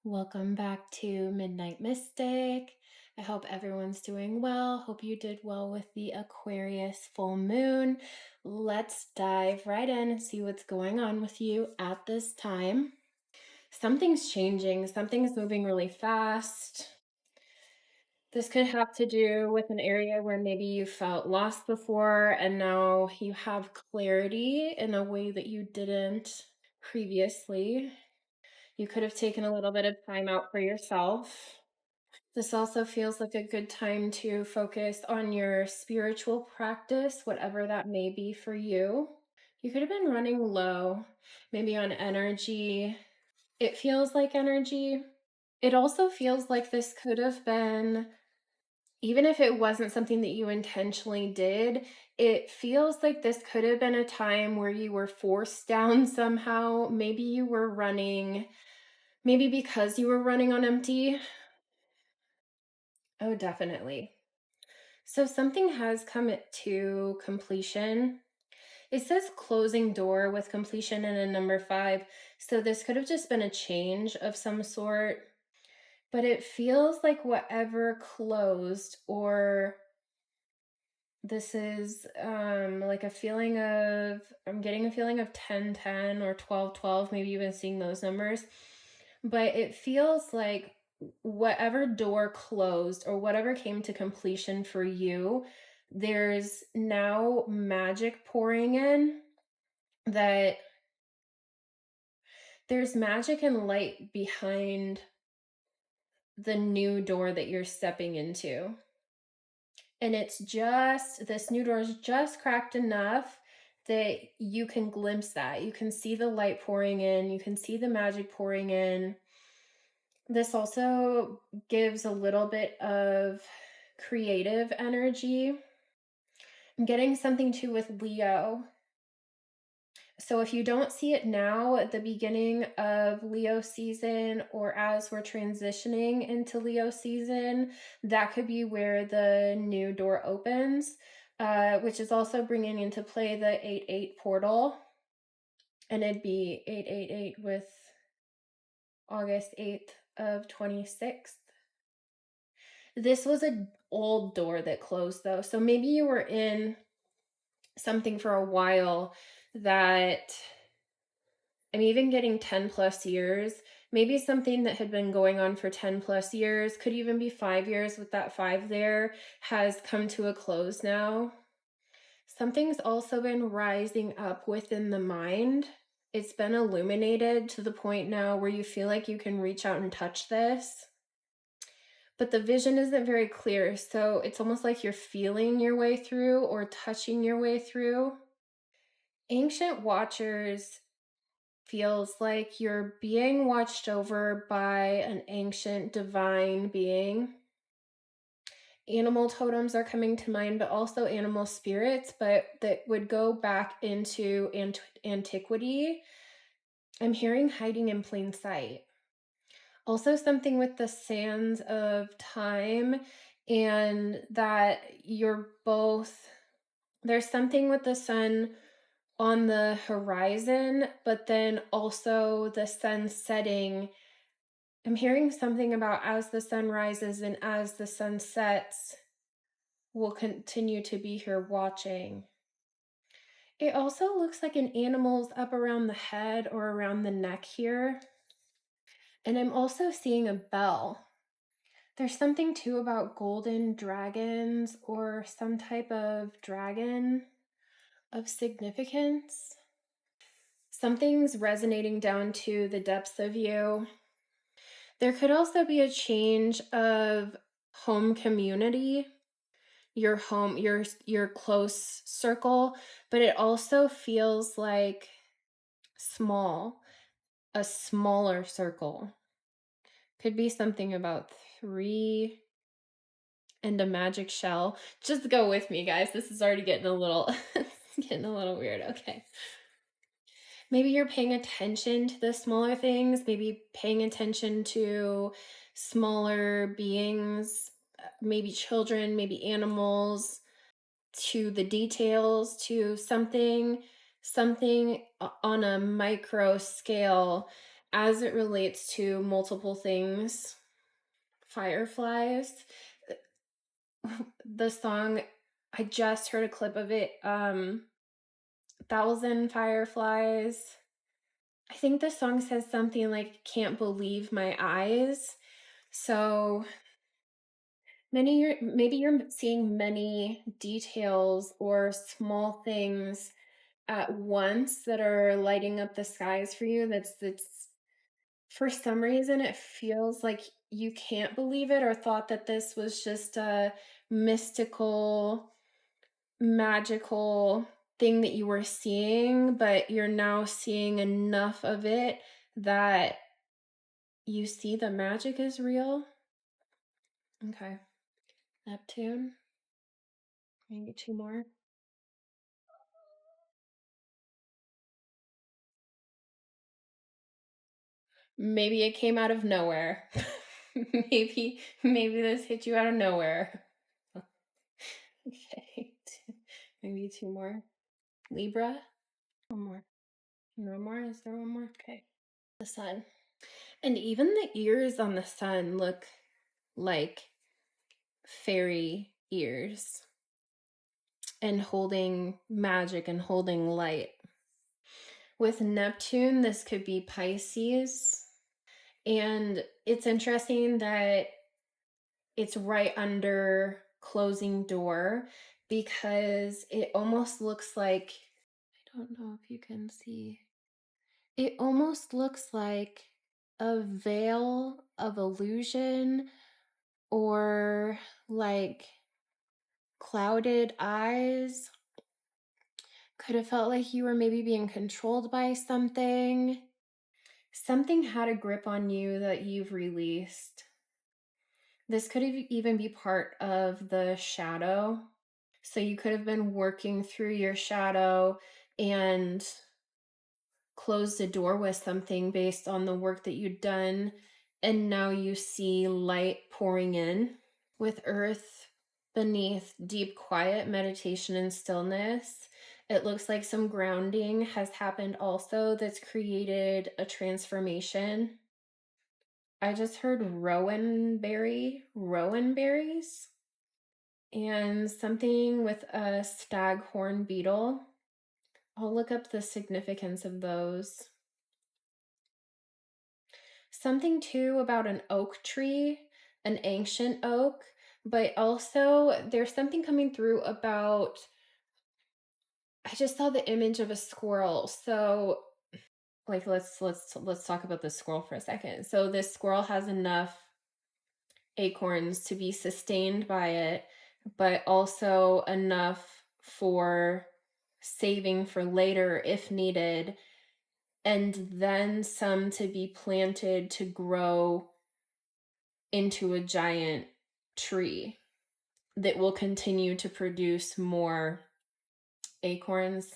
Welcome back to Midnight Mystic. I hope everyone's doing well. Hope you did well with the Aquarius full moon. Let's dive right in and see what's going on with you at this time. Something's changing, something's moving really fast. This could have to do with an area where maybe you felt lost before and now you have clarity in a way that you didn't previously. You could have taken a little bit of time out for yourself. This also feels like a good time to focus on your spiritual practice, whatever that may be for you. You could have been running low, maybe on energy. It feels like energy. It also feels like this could have been, even if it wasn't something that you intentionally did, it feels like this could have been a time where you were forced down somehow. Maybe you were running. Maybe because you were running on empty? Oh, definitely. So something has come to completion. It says closing door with completion and a number 5. So this could have just been a change of some sort, but it feels like whatever closed, or this is like a feeling of, I'm getting a feeling of 10-10 or 12-12, maybe even seeing those numbers. But it feels like whatever door closed or whatever came to completion for you, there's now magic pouring in, that there's magic and light behind the new door that you're stepping into. And it's just, this new door is just cracked enough that you can glimpse that. You can see the light pouring in, you can see the magic pouring in. This also gives a little bit of creative energy. I'm getting something too with Leo. So if you don't see it now at the beginning of Leo season, or as we're transitioning into Leo season, that could be where the new door opens, which is also bringing into play the 8-8 portal. And it'd be 888 with August 8th of 26th. This was an old door that closed though. So maybe you were in something for a while that, I'm even getting 10 plus years. Maybe something that had been going on for 10 plus years, could even be 5 years with that 5 there, has come to a close now. Something's also been rising up within the mind. It's been illuminated to the point now where you feel like you can reach out and touch this. But the vision isn't very clear, so it's almost like you're feeling your way through or touching your way through. Ancient Watchers feels like you're being watched over by an ancient divine being. Animal totems are coming to mind, but also animal spirits, but that would go back into antiquity. I'm hearing hiding in plain sight. Also something with the sands of time, and that you're both, there's something with the sun on the horizon, but then also the sun setting. I'm hearing something about as the sun rises and as the sun sets, we'll continue to be here watching. It also looks like an animal's up around the head or around the neck here. And I'm also seeing a bell. There's something too about golden dragons or some type of dragon of significance. Something's resonating down to the depths of you. There could also be a change of home community, your home, your close circle, but it also feels like small, a smaller circle. Could be something about 3 and a magic shell. Just go with me, guys. This is already getting a little getting a little weird. Okay. Maybe you're paying attention to the smaller things, maybe paying attention to smaller beings, maybe children, maybe animals, to the details, to something on a micro scale as it relates to multiple things, fireflies, the song, I just heard a clip of it, 1,000 Fireflies. I think the song says something like, can't believe my eyes. So maybe you're seeing many details or small things at once that are lighting up the skies for you. That's for some reason it feels like you can't believe it, or thought that this was just a mystical, magical thing that you were seeing, but you're now seeing enough of it that you see the magic is real. Okay. Neptune. Maybe two more. Maybe it came out of nowhere. maybe this hit you out of nowhere. Okay. Maybe two more. Libra. One more. No more? Is there one more? Okay. The sun. And even the ears on the sun look like fairy ears and holding magic and holding light. With Neptune, this could be Pisces. And it's interesting that it's right under closing door, because it almost looks like, I don't know if you can see, it almost looks like a veil of illusion, or like clouded eyes. Could have felt like you were maybe being controlled by something. Something had a grip on you that you've released. This could even be part of the shadow. So you could have been working through your shadow and closed a door with something based on the work that you'd done, and now you see light pouring in. With earth beneath, deep quiet, meditation, and stillness, it looks like some grounding has happened also that's created a transformation. I just heard rowan berries, and something with a staghorn beetle. I'll look up the significance of those. Something too about an oak tree, an ancient oak, but also there's something coming through about, I just saw the image of a squirrel. So like let's talk about the squirrel for a second. So this squirrel has enough acorns to be sustained by it, but also enough for saving for later if needed, and then some to be planted to grow into a giant tree that will continue to produce more acorns,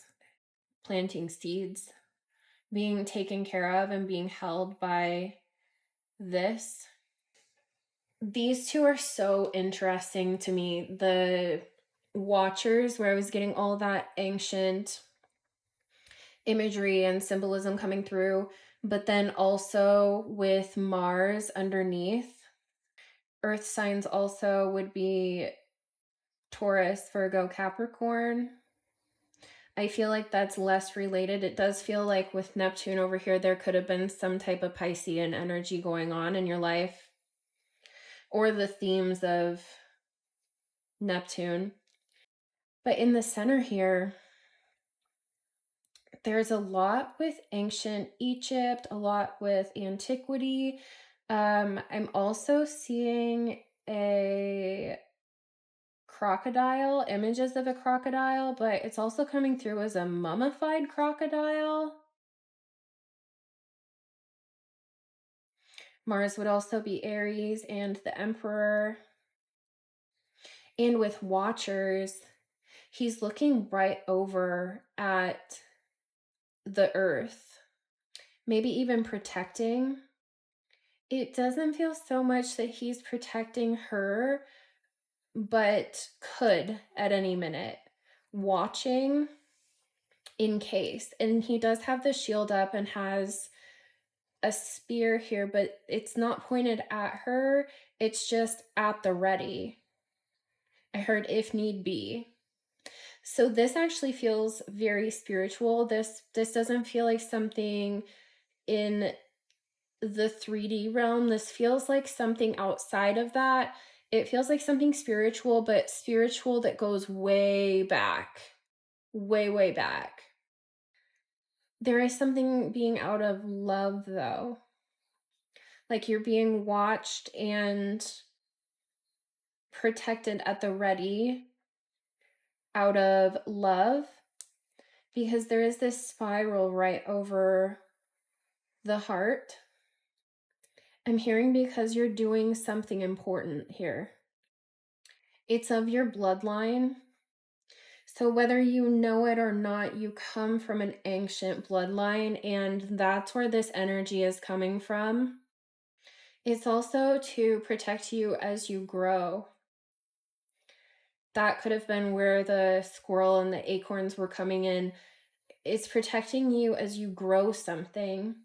planting seeds, being taken care of and being held by this. These two are so interesting to me. The Watchers, where I was getting all that ancient imagery and symbolism coming through, but then also with Mars underneath. Earth signs also would be Taurus, Virgo, Capricorn. I feel like that's less related. It does feel like with Neptune over here, there could have been some type of Piscean energy going on in your life, or the themes of Neptune. But in the center here, there's a lot with ancient Egypt, a lot with antiquity. I'm also seeing a crocodile, images of a crocodile, but it's also coming through as a mummified crocodile. Mars would also be Aries and the Emperor. And with Watchers, he's looking right over at the earth, maybe even protecting. It doesn't feel so much that he's protecting her, but could at any minute, watching in case. And he does have the shield up and has a spear here, but it's not pointed at her. It's just at the ready. I heard if need be. So this actually feels very spiritual. This doesn't feel like something in the 3D realm. This feels like something outside of that. It feels like something spiritual, but spiritual that goes way back. Way, way back. There is something being out of love, though. Like you're being watched and protected at the ready out of love, because there is this spiral right over the heart. I'm hearing because you're doing something important here. It's of your bloodline. So whether you know it or not, you come from an ancient bloodline, and that's where this energy is coming from. It's also to protect you as you grow. That could have been where the squirrel and the acorns were coming in. It's protecting you as you grow something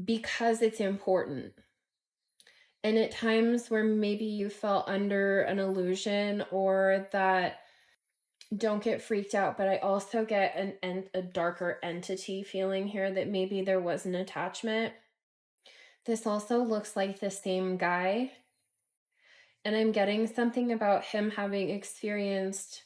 because it's important. And at times where maybe you felt under an illusion or that, don't get freaked out, but I also get a darker entity feeling here that maybe there was an attachment. This also looks like the same guy. And I'm getting something about him having experienced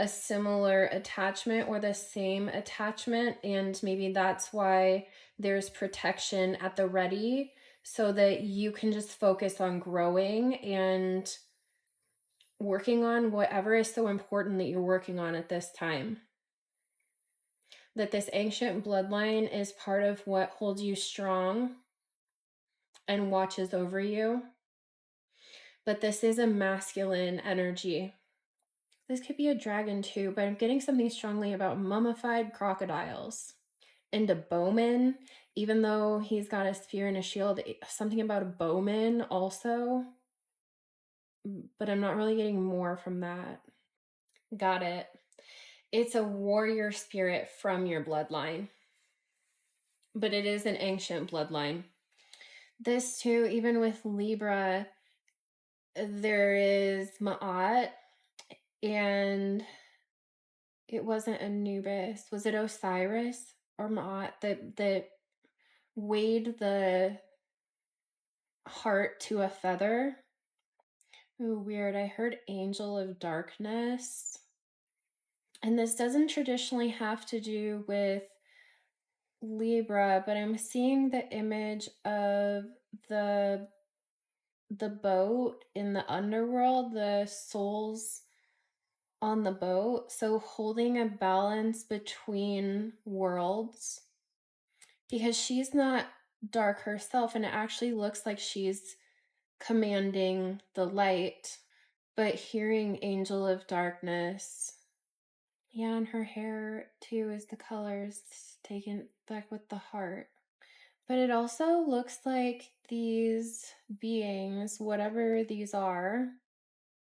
a similar attachment or the same attachment, and maybe that's why there's protection at the ready so that you can just focus on growing and working on whatever is so important that you're working on at this time. That this ancient bloodline is part of what holds you strong and watches over you. But this is a masculine energy. This could be a dragon too, but I'm getting something strongly about mummified crocodiles. And a bowman, even though he's got a spear and a shield, something about a bowman also. But I'm not really getting more from that. Got it. It's a warrior spirit from your bloodline. But it is an ancient bloodline. This too, even with Libra, there is Ma'at, and it wasn't Anubis. Was it Osiris or Ma'at that weighed the heart to a feather? Ooh, weird. I heard angel of darkness. And this doesn't traditionally have to do with Libra, but I'm seeing the image of the boat in the underworld, the souls on the boat. So holding a balance between worlds, because she's not dark herself, and it actually looks like she's commanding the light, but hearing angel of darkness. Yeah, and her hair too is the colors taken back with the heart. But it also looks like these beings, whatever these are,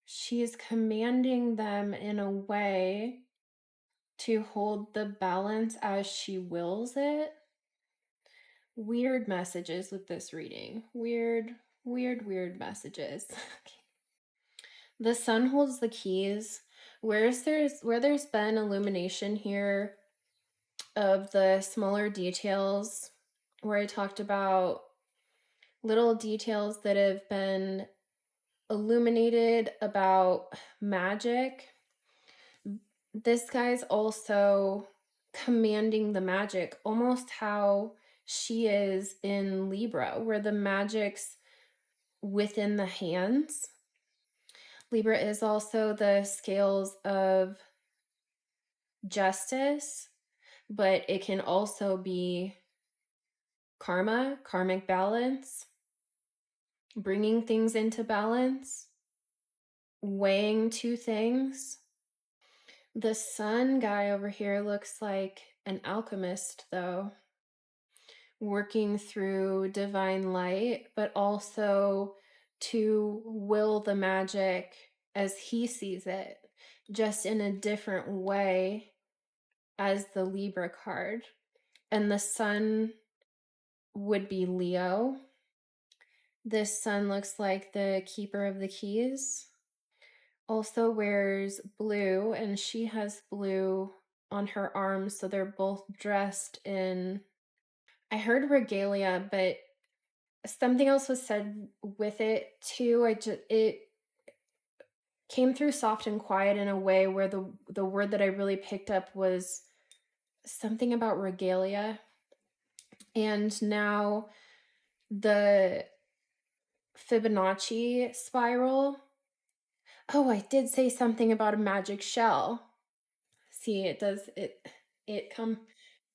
she is commanding them in a way to hold the balance as she wills it. Weird messages with this reading. Weird messages. The sun holds the keys. Where there's been illumination here of the smaller details, where I talked about little details that have been illuminated about magic. This guy's also commanding the magic, almost how she is in Libra, where the magic's within the hands. Libra is also the scales of justice, but it can also be karma, karmic balance, bringing things into balance, weighing two things. The sun guy over here looks like an alchemist, though, working through divine light, but also to will the magic as he sees it, just in a different way as the Libra card. And the sun would be Leo. This sun looks like the keeper of the keys. Also wears blue, and she has blue on her arms, so they're both dressed in, I heard regalia, but something else was said with it too. It came through soft and quiet in a way where the word that I really picked up was something about regalia. And now the Fibonacci spiral. Oh, I did say something about a magic shell. See,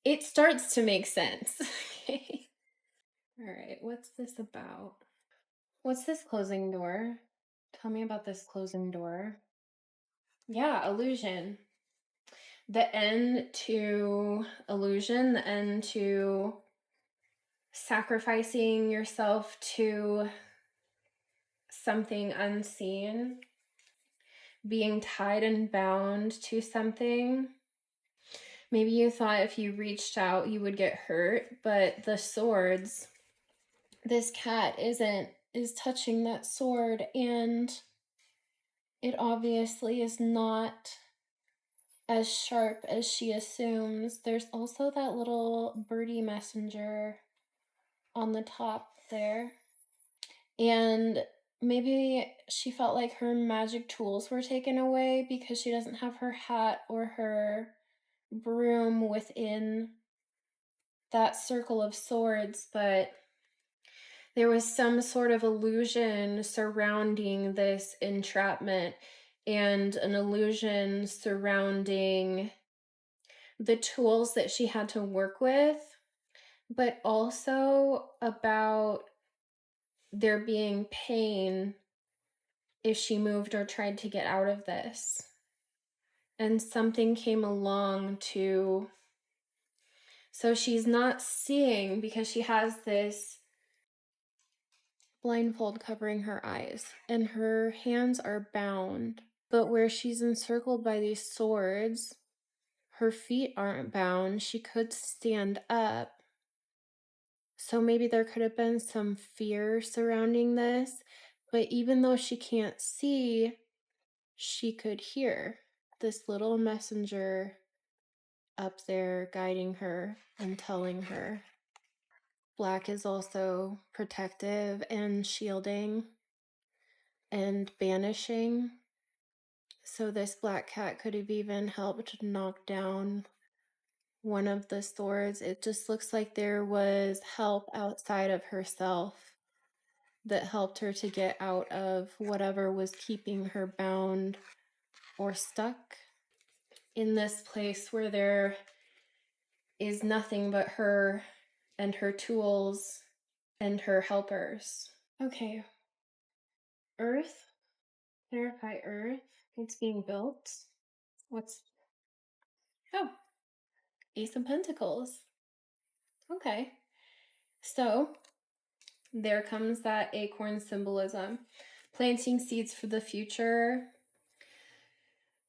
it starts to make sense. Okay. All right, what's this about? What's this closing door? Tell me about this closing door. Yeah, illusion. The end to illusion, the end to sacrificing yourself to something unseen, being tied and bound to something. Maybe you thought if you reached out you would get hurt, but the swords, this cat is touching that sword, and it obviously is not as sharp as she assumes. There's also that little birdie messenger on the top there. And maybe she felt like her magic tools were taken away because she doesn't have her hat or her broom within that circle of swords, but there was some sort of illusion surrounding this entrapment, and an illusion surrounding the tools that she had to work with, but also about there being pain if she moved or tried to get out of this. And something came along to, so she's not seeing because she has this blindfold covering her eyes and her hands are bound. But where she's encircled by these swords, her feet aren't bound. She could stand up. So maybe there could have been some fear surrounding this. But even though she can't see, she could hear this little messenger up there guiding her and telling her. Black is also protective and shielding and banishing. So this black cat could have even helped knock down one of the swords. It just looks like there was help outside of herself that helped her to get out of whatever was keeping her bound or stuck in this place where there is nothing but her and her tools and her helpers. Okay. Earth. Clarify Earth. It's being built. What's... Oh. Ace of Pentacles. Okay. So, there comes that acorn symbolism. Planting seeds for the future.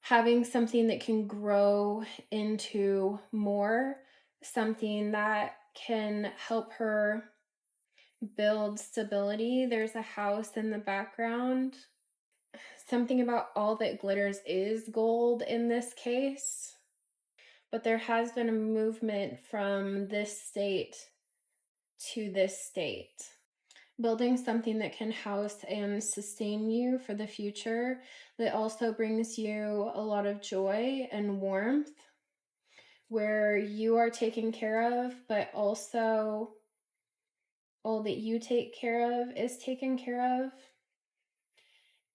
Having something that can grow into more. Something that can help her build stability. There's a house in the background. Something about all that glitters is gold in this case. But there has been a movement from this state to this state. Building something that can house and sustain you for the future, that also brings you a lot of joy and warmth, where you are taken care of, but also all that you take care of is taken care of.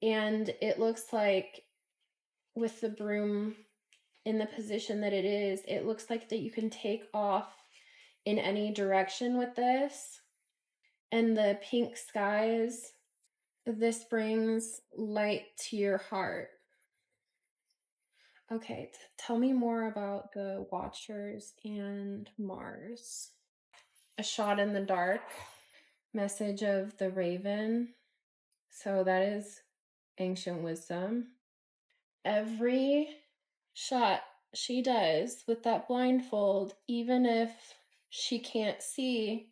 And it looks like with the broom in the position that it is, it looks like that you can take off in any direction with this. And the pink skies, this brings light to your heart. Okay, tell me more about the Watchers and Mars. A shot in the dark. Message of the Raven. So that is ancient wisdom. Every shot she does with that blindfold, even if she can't see,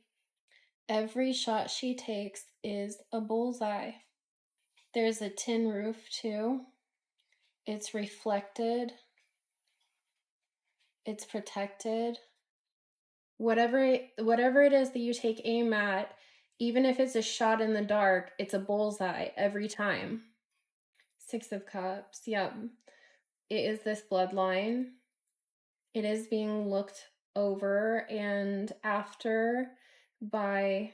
Every shot she takes is a bullseye. There's a tin roof too. It's reflected. It's protected. Whatever it is that you take aim at, even if it's a shot in the dark, it's a bullseye every time. 6 of Cups. Yep. It is this bloodline. It is being looked over and after by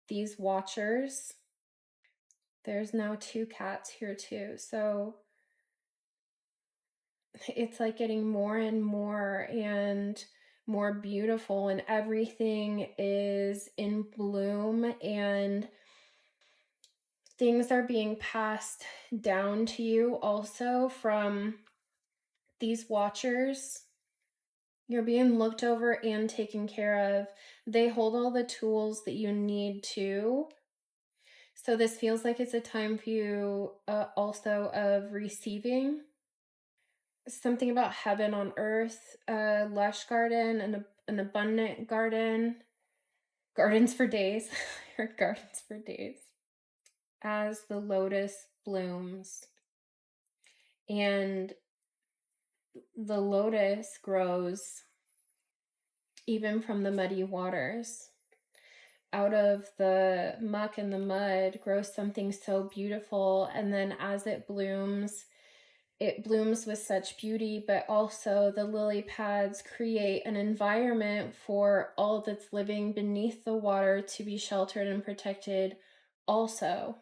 these watchers. There's now 2 cats here too. So it's like getting more and more beautiful, and everything is in bloom, and things are being passed down to you also from these watchers. You're being looked over and taken care of. They hold all the tools that you need to. So this feels like it's a time for you also of receiving. Something about heaven on earth, a lush garden, and an abundant garden. Gardens for days. Or gardens for days. As the lotus blooms. And the lotus grows even from the muddy waters. Out of the muck and the mud grows something so beautiful, and then as it blooms with such beauty, but also the lily pads create an environment for all that's living beneath the water to be sheltered and protected also.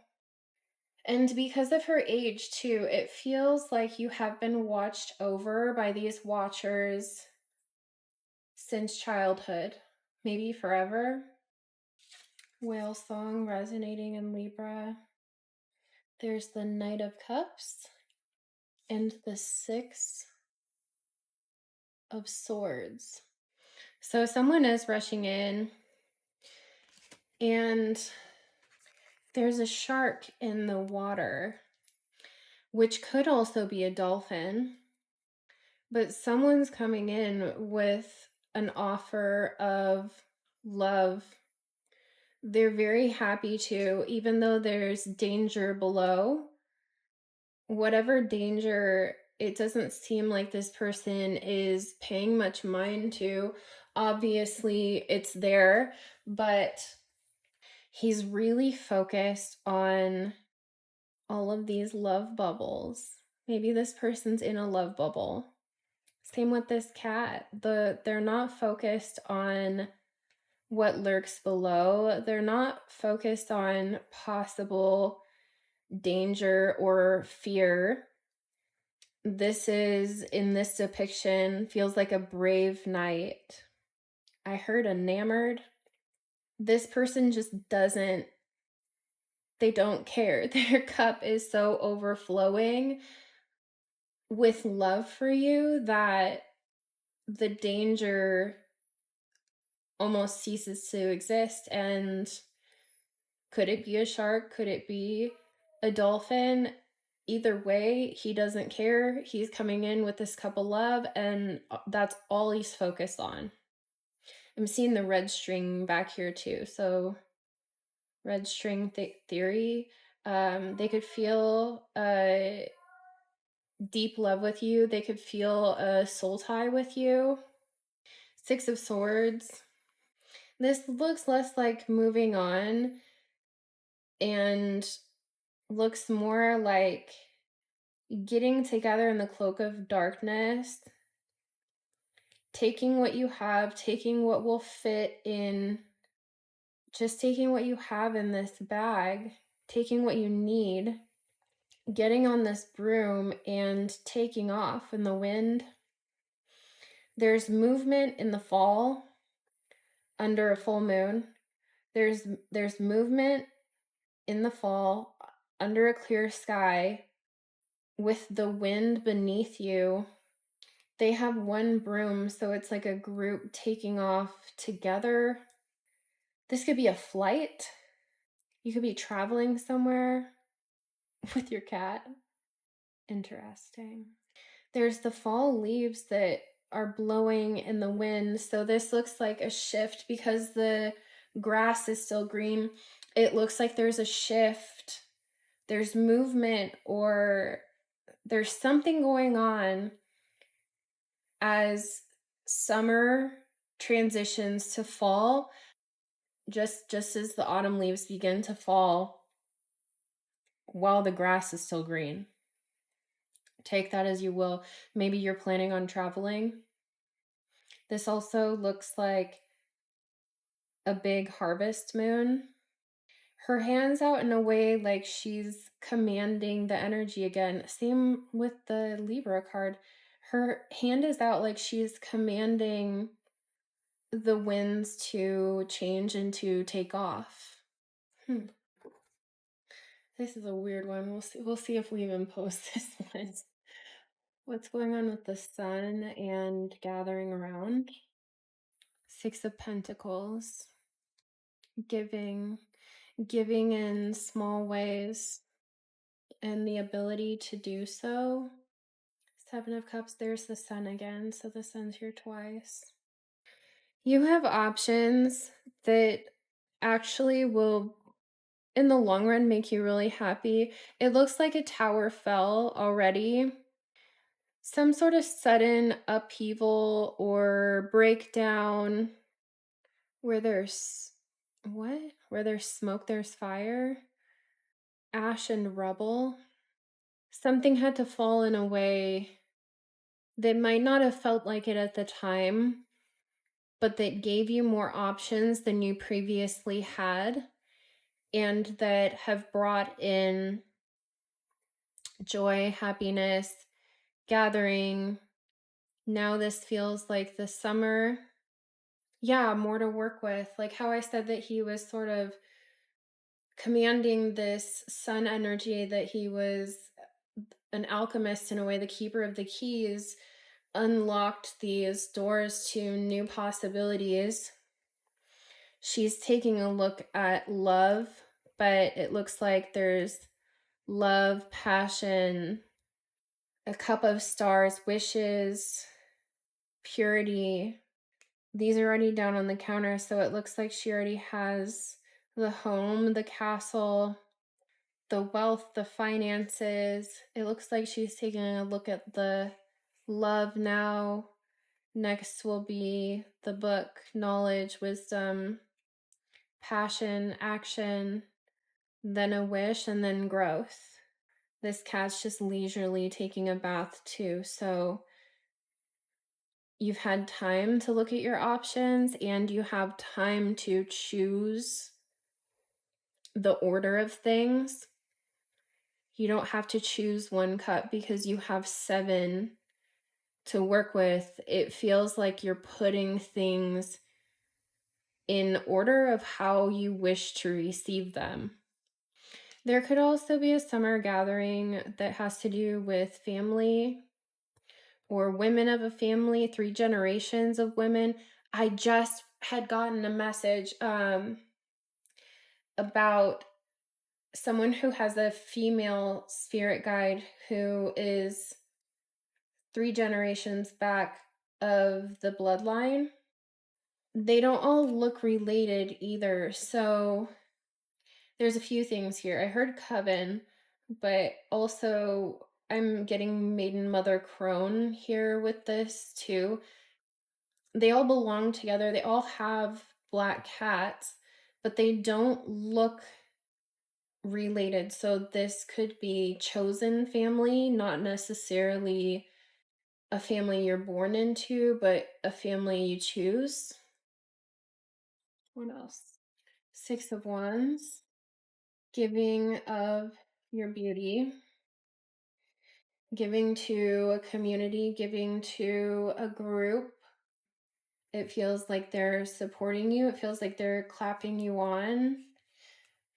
And because of her age too, it feels like you have been watched over by these watchers since childhood, maybe forever. Whale song resonating in Libra. There's the Knight of Cups and the 6 of Swords. So someone is rushing in, and there's a shark in the water, which could also be a dolphin, but someone's coming in with an offer of love. They're very happy to, even though there's danger below, whatever danger, it doesn't seem like this person is paying much mind to. Obviously, it's there, but he's really focused on all of these love bubbles. Maybe this person's in a love bubble. Same with this cat. They're not focused on what lurks below. They're not focused on possible danger or fear. This is, in this depiction, feels like a brave knight. I heard enamored. This person just doesn't, they don't care. Their cup is so overflowing with love for you that the danger almost ceases to exist. And could it be a shark? Could it be a dolphin? Either way, he doesn't care. He's coming in with this cup of love, and that's all he's focused on. I'm seeing the red string back here too. So red string theory. They could feel a deep love with you. They could feel a soul tie with you. 6 of Swords. This looks less like moving on and looks more like getting together in the cloak of darkness, taking what you have, taking what will fit in, just taking what you have in this bag, taking what you need, getting on this broom and taking off in the wind. There's movement in the fall under a full moon. There's movement in the fall under a clear sky with the wind beneath you. They have one broom, so it's like a group taking off together. This could be a flight. You could be traveling somewhere with your cat. Interesting. There's the fall leaves that are blowing in the wind. So this looks like a shift because the grass is still green. It looks like there's a shift, there's movement, or there's something going on as summer transitions to fall, just as the autumn leaves begin to fall while the grass is still green. Take that as you will. Maybe you're planning on traveling. This also looks like a big harvest moon. Her hands out in a way like she's commanding the energy again. Same with the Libra card. Her hand is out like she's commanding the winds to change and to take off. This is a weird one. We'll see if we even post this one. What's going on with the sun and gathering around? Six of Pentacles. Giving in small ways and the ability to do so. Seven of Cups, there's the sun again, so the sun's here twice. You have options that actually will, in the long run, make you really happy. It looks like a tower fell already. Some sort of sudden upheaval or breakdown where there's what? Where there's smoke, there's fire. Ash and rubble. Something had to fall in a way that might not have felt like it at the time, but that gave you more options than you previously had, and that have brought in joy, happiness, gathering. Now this feels like the summer. Yeah, more to work with. Like how I said that he was sort of commanding this sun energy, that he was an alchemist in a way, the keeper of the keys, unlocked these doors to new possibilities. She's taking a look at love, but it looks like there's love, passion, a cup of stars, wishes, purity. These are already down on the counter, so it looks like she already has the home, the castle, the wealth, the finances. It looks like she's taking a look at the love now. Next will be the book, knowledge, wisdom, passion, action, then a wish, and then growth. This cat's just leisurely taking a bath too. So you've had time to look at your options and you have time to choose the order of things. You don't have to choose one cup because you have 7 to work with. It feels like you're putting things in order of how you wish to receive them. There could also be a summer gathering that has to do with family or women of a family, 3 generations of women. I just had gotten a message about someone who has a female spirit guide who is 3 generations back of the bloodline. They don't all look related either. So there's a few things here. I heard coven, but also I'm getting maiden mother crone here with this too. They all belong together. They all have black cats, but they don't look related. So this could be chosen family, not necessarily a family you're born into, but a family you choose. What else? 6 of Wands. Giving of your beauty. Giving to a community, giving to a group. It feels like they're supporting you. It feels like they're clapping you on.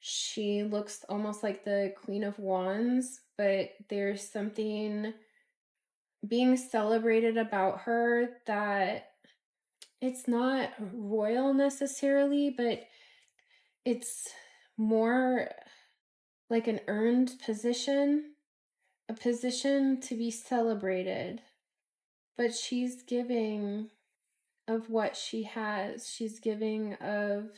She looks almost like the Queen of Wands, but there's something being celebrated about her that it's not royal necessarily, but it's more like an earned position, a position to be celebrated. But she's giving of what she has. She's giving of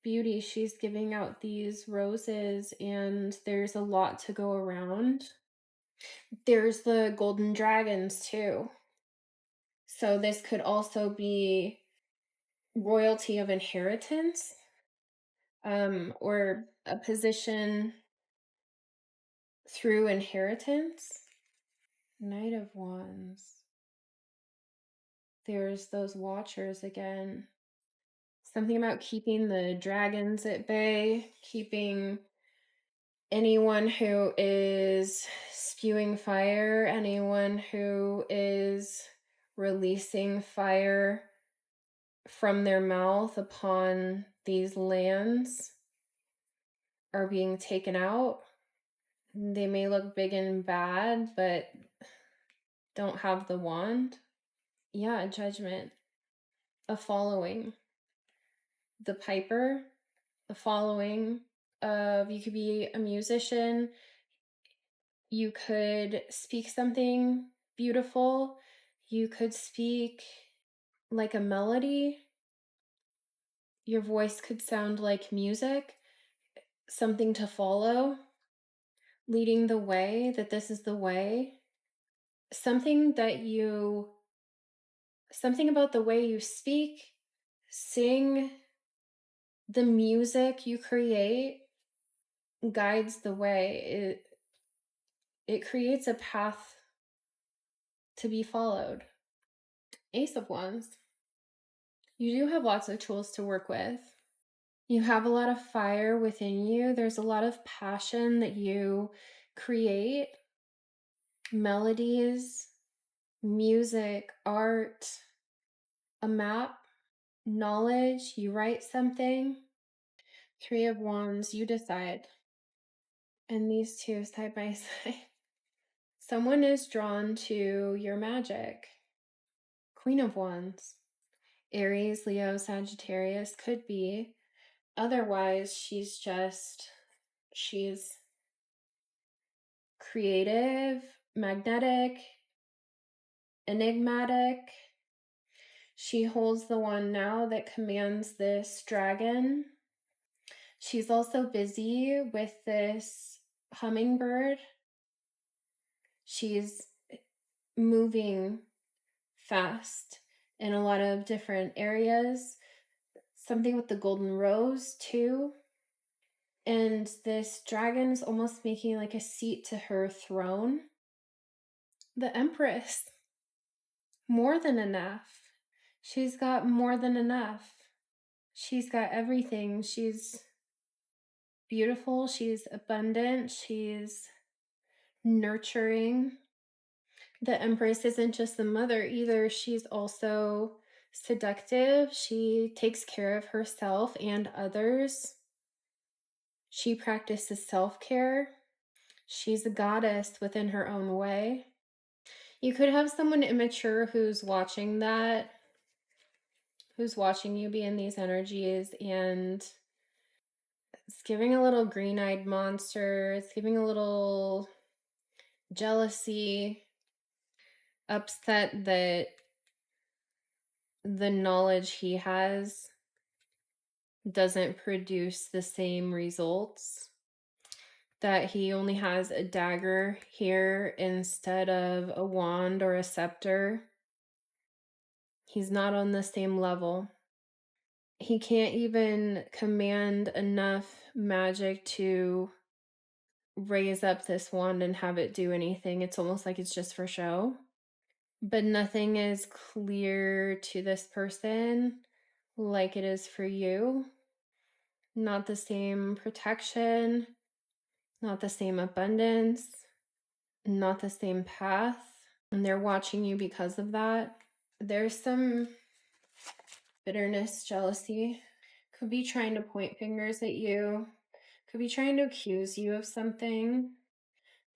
beauty. She's giving out these roses, and there's a lot to go around. There's the golden dragons too. So this could also be royalty of inheritance, or a position through inheritance. Knight of Wands. There's those watchers again. Something about keeping the dragons at bay, keeping anyone who is spewing fire, anyone who is releasing fire from their mouth upon these lands are being taken out. They may look big and bad, but don't have the wand. Yeah, a judgment, a following. The piper, a following of, you could be a musician, you could speak something beautiful, you could speak like a melody, your voice could sound like music, something to follow, leading the way, that this is the way. Something about the way you speak, sing, the music you create guides the way. It creates a path to be followed. Ace of Wands. You do have lots of tools to work with. You have a lot of fire within you. There's a lot of passion that you create. Melodies, music, art, a map, knowledge. You write something. Three of Wands, you decide. And these two side by side. Someone is drawn to your magic. Queen of Wands. Aries, Leo, Sagittarius could be. Otherwise, she's creative, magnetic, enigmatic. She holds the wand now that commands this dragon. She's also busy with this hummingbird. She's moving fast in a lot of different areas. Something with the golden rose too. And this dragon is almost making like a seat to her throne. The Empress. More than enough. She's got more than enough. She's got everything. She's beautiful. She's abundant. She's nurturing. The Empress isn't just the mother either. She's also seductive. She takes care of herself and others. She practices self-care. She's a goddess within her own way. You could have someone immature who's watching that, who's watching you be in these energies, and it's giving a little green-eyed monster. It's giving a little jealousy, upset that the knowledge he has doesn't produce the same results, that he only has a dagger here instead of a wand or a scepter. He's not on the same level. He can't even command enough magic to raise up this wand and have it do anything. It's almost like it's just for show. But nothing is clear to this person like it is for you. Not the same protection, not the same abundance, not the same path. And they're watching you because of that. There's some bitterness, jealousy. Could be trying to point fingers at you. Could be trying to accuse you of something.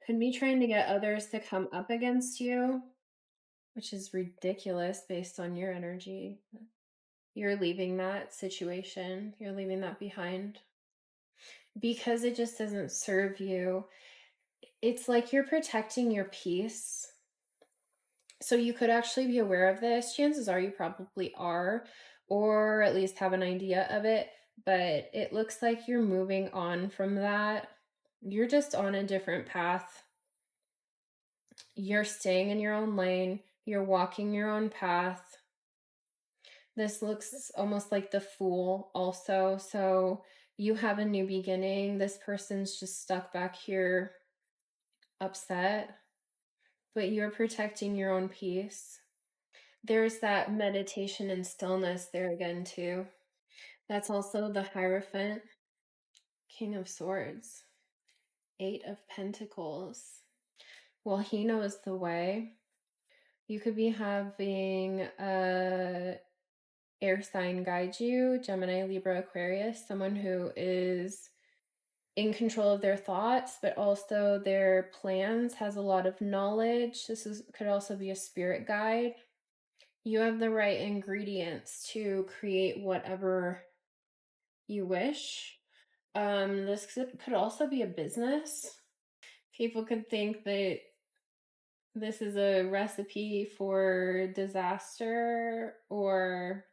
Could be trying to get others to come up against you, which is ridiculous based on your energy. You're leaving that situation. You're leaving that behind because it just doesn't serve you. It's like you're protecting your peace. So you could actually be aware of this. Chances are you probably are, or at least have an idea of it. but it looks like you're moving on from that. You're just on a different path. You're staying in your own lane. You're walking your own path. This looks almost like the Fool also. So you have a new beginning. This person's just stuck back here upset, but you're protecting your own peace. There's that meditation and stillness there again too. That's also the Hierophant, King of Swords, Eight of Pentacles. Well, he knows the way. You could be having a air sign guide you, Gemini, Libra, Aquarius, someone who is in control of their thoughts, but also their plans, has a lot of knowledge. Could also be a spirit guide. You have the right ingredients to create whatever you wish. This could also be a business. People could think that this is a recipe for disaster, or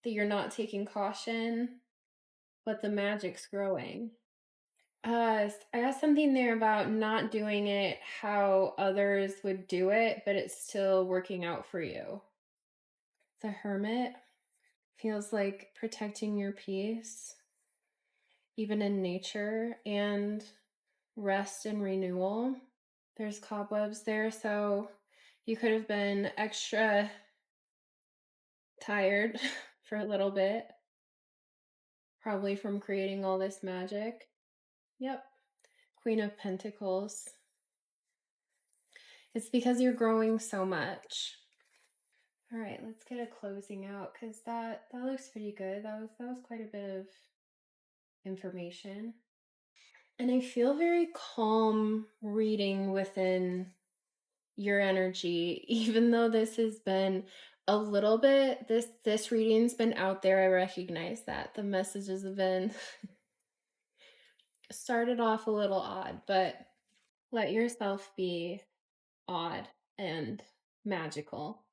that you're not taking caution, but the magic's growing. I have something there about not doing it how others would do it, but it's still working out for you. The Hermit feels like protecting your peace, even in nature, and rest and renewal. There's cobwebs there, so you could have been extra tired for a little bit, probably from creating all this magic. Yep. Queen of Pentacles. It's because you're growing so much. All right, let's get a closing out, because that looks pretty good. That was quite a bit of information. And I feel very calm reading within your energy, even though this has been a little bit, this reading's been out there. I recognize that the messages have been started off a little odd, but let yourself be odd and magical.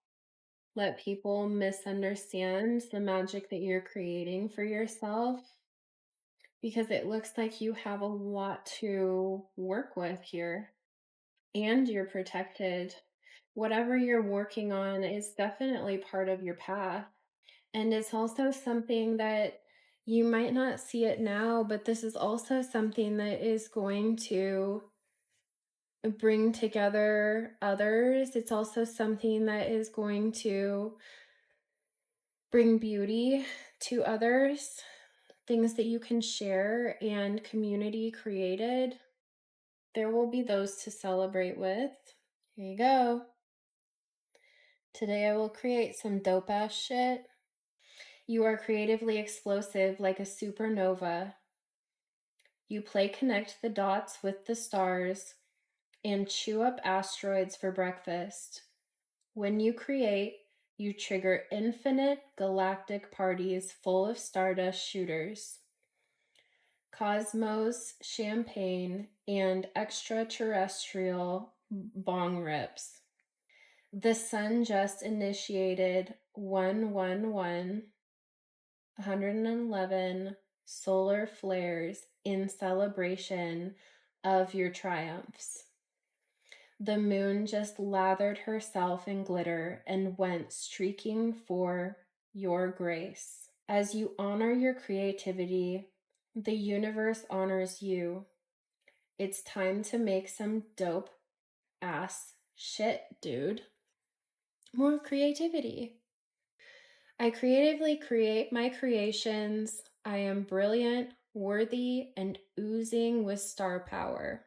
Let people misunderstand the magic that you're creating for yourself, because it looks like you have a lot to work with here, and you're protected. Whatever you're working on is definitely part of your path. And it's also something that you might not see it now, but this is also something that is going to bring together others. It's also something that is going to bring beauty to others, things that you can share and community created. There will be those to celebrate with. Here you go. Today I will create some dope ass shit. You are creatively explosive like a supernova. You play connect the dots with the stars and chew up asteroids for breakfast. When you create, you trigger infinite galactic parties full of stardust shooters, cosmos, champagne, and extraterrestrial bong rips. The sun just initiated 111 solar flares in celebration of your triumphs. The moon just lathered herself in glitter and went streaking for your grace. As you honor your creativity, the universe honors you. It's time to make some dope ass shit, dude. More creativity. I creatively create my creations. I am brilliant, worthy, and oozing with star power.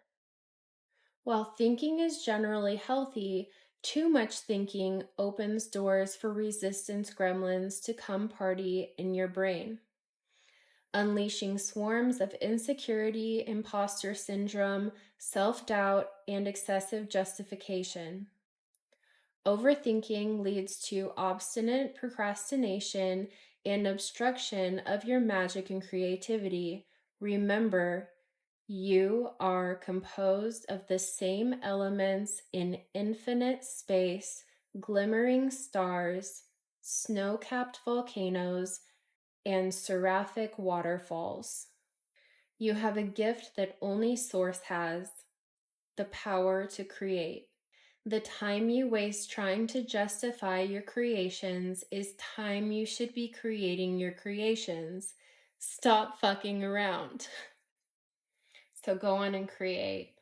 While thinking is generally healthy, too much thinking opens doors for resistance gremlins to come party in your brain, unleashing swarms of insecurity, imposter syndrome, self-doubt, and excessive justification. Overthinking leads to obstinate procrastination and obstruction of your magic and creativity. Remember, you are composed of the same elements in infinite space, glimmering stars, snow-capped volcanoes, and seraphic waterfalls. You have a gift that only Source has, the power to create. The time you waste trying to justify your creations is time you should be creating your creations. Stop fucking around. So go on and create.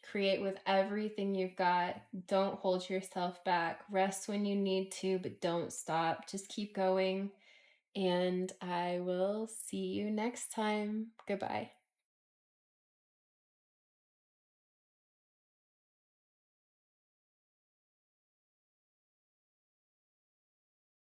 Create with everything you've got. Don't hold yourself back. Rest when you need to, but don't stop. Just keep going. And I will see you next time. Goodbye.